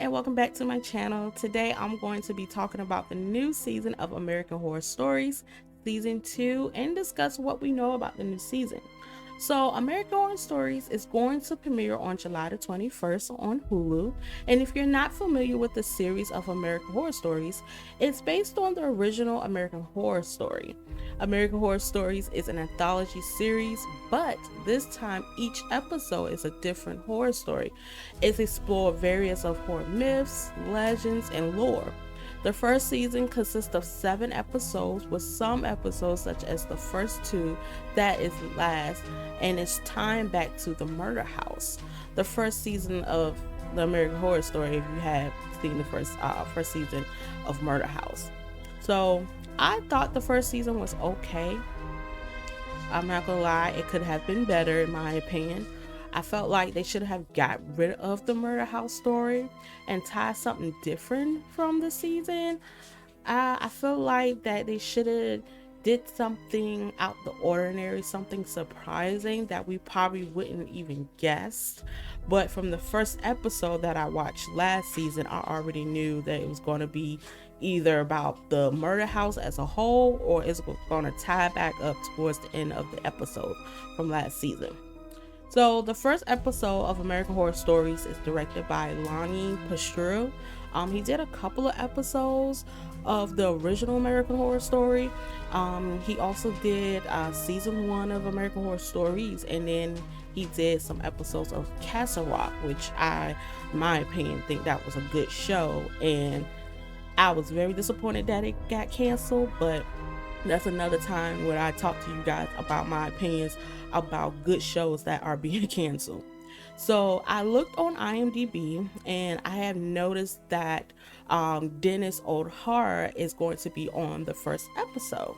and welcome back to my channel. Today I'm going to be talking about the new season of American Horror Stories, season 2, and discuss what we know about the new season. So American Horror Stories is going to premiere on July the 21st on Hulu, and if you're not familiar with the series of American Horror Stories, it's based on the original American Horror Story. American Horror Stories is an anthology series, but this time each episode is a different horror story. It's explored various of horror myths, legends, and lore. The first season consists of 7 episodes, with some episodes such as the first 2 that is last and is timed back to the murder house. The first season of the American Horror Story, if you have seen the first season of Murder House. So I thought the first season was okay. I'm not gonna lie, it could have been better in my opinion. I felt like they should have got rid of the murder house story and tied something different from the season. I feel like that they should have did something out the ordinary, something surprising that we probably wouldn't even guess. But from the first episode that I watched last season, I already knew that it was going to be either about the murder house as a whole, or it's going to tie back up towards the end of the episode from last season. So the first episode of American Horror Stories is directed by Lonnie Pasturo. He did a couple of episodes of the original American Horror Story. He also did season 1 of American Horror Stories, and then he did some episodes of Castle Rock, which I, in my opinion, think that was a good show. And I was very disappointed that it got canceled, but that's another time when I talk to you guys about my opinions about good shows that are being canceled. So I looked on IMDb and I have noticed that Denis OConnor is going to be on the first episode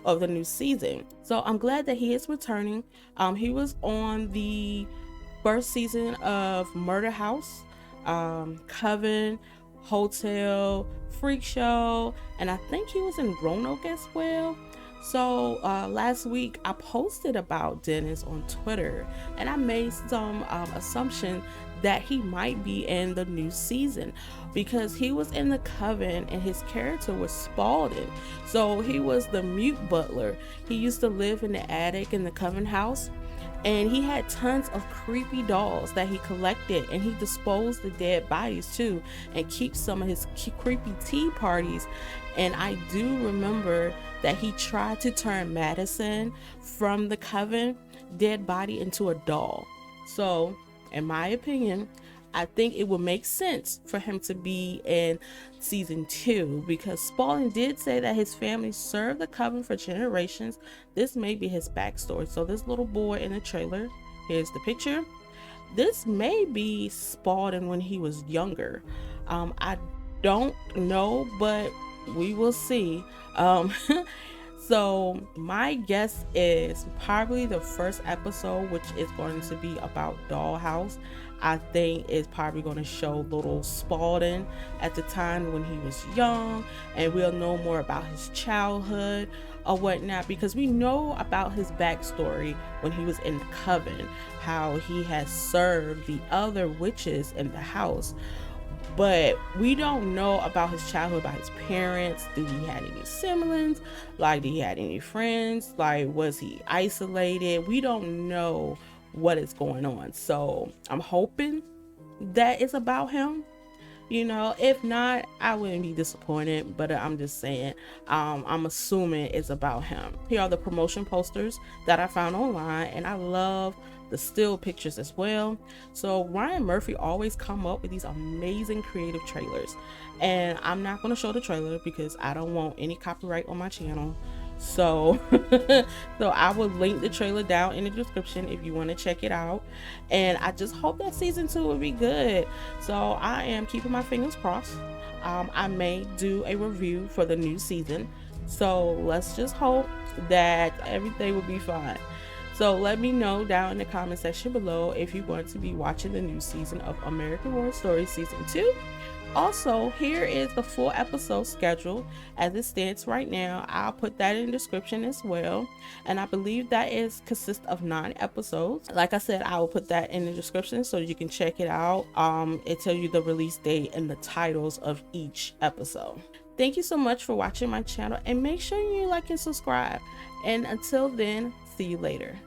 of the new season. So I'm glad that he is returning. He was on the first season of Murder House, Coven, Hotel, Freak Show, and I think he was in Roanoke as well. So last week I posted about Denis on Twitter, and I made some assumption that he might be in the new season because he was in the Coven and his character was Spaulding. So he was the Mute Butler. He used to live in the attic in the Coven house, and he had tons of creepy dolls that he collected, and he disposed the dead bodies too, and keeps some of his creepy tea parties. And I do remember that he tried to turn Madison from the Coven dead body into a doll. So in my opinion, I think it would make sense for him to be in season 2 because Spaulding did say that his family served the Coven for generations. This may be his backstory. So this little boy in the trailer, here's the picture. This may be Spaulding when he was younger. I don't know, but we will see. So my guess is probably the first episode, which is going to be about Dollhouse. I think is probably going to show little Spaulding at the time when he was young, and we'll know more about his childhood or whatnot, because we know about his backstory when he was in the Coven, how he has served the other witches in the house. But we don't know about his childhood, about his parents. Did he have any siblings? Like, did he have any friends? Like, was he isolated? We don't know what is going on. So I'm hoping that it's about him. You know, if not, I wouldn't be disappointed, but I'm just saying, I'm assuming it's about him. Here are the promotion posters that I found online, and I love the still pictures as well. So Ryan Murphy always come up with these amazing creative trailers, and I'm not going to show the trailer because I don't want any copyright on my channel. So so I will link the trailer down in the description if you want to check it out, and I just hope that season 2 will be good. So I am keeping my fingers crossed. I may do a review for the new season, so let's just hope that everything will be fine. So let me know down in the comment section below if you're going to be watching the new season of American Horror Story Season 2. Also, here is the full episode schedule as it stands right now. I'll put that in the description as well. And I believe that consists of 9 episodes. Like I said, I will put that in the description so you can check it out. It tells you the release date and the titles of each episode. Thank you so much for watching my channel, and make sure you like and subscribe. And until then, see you later.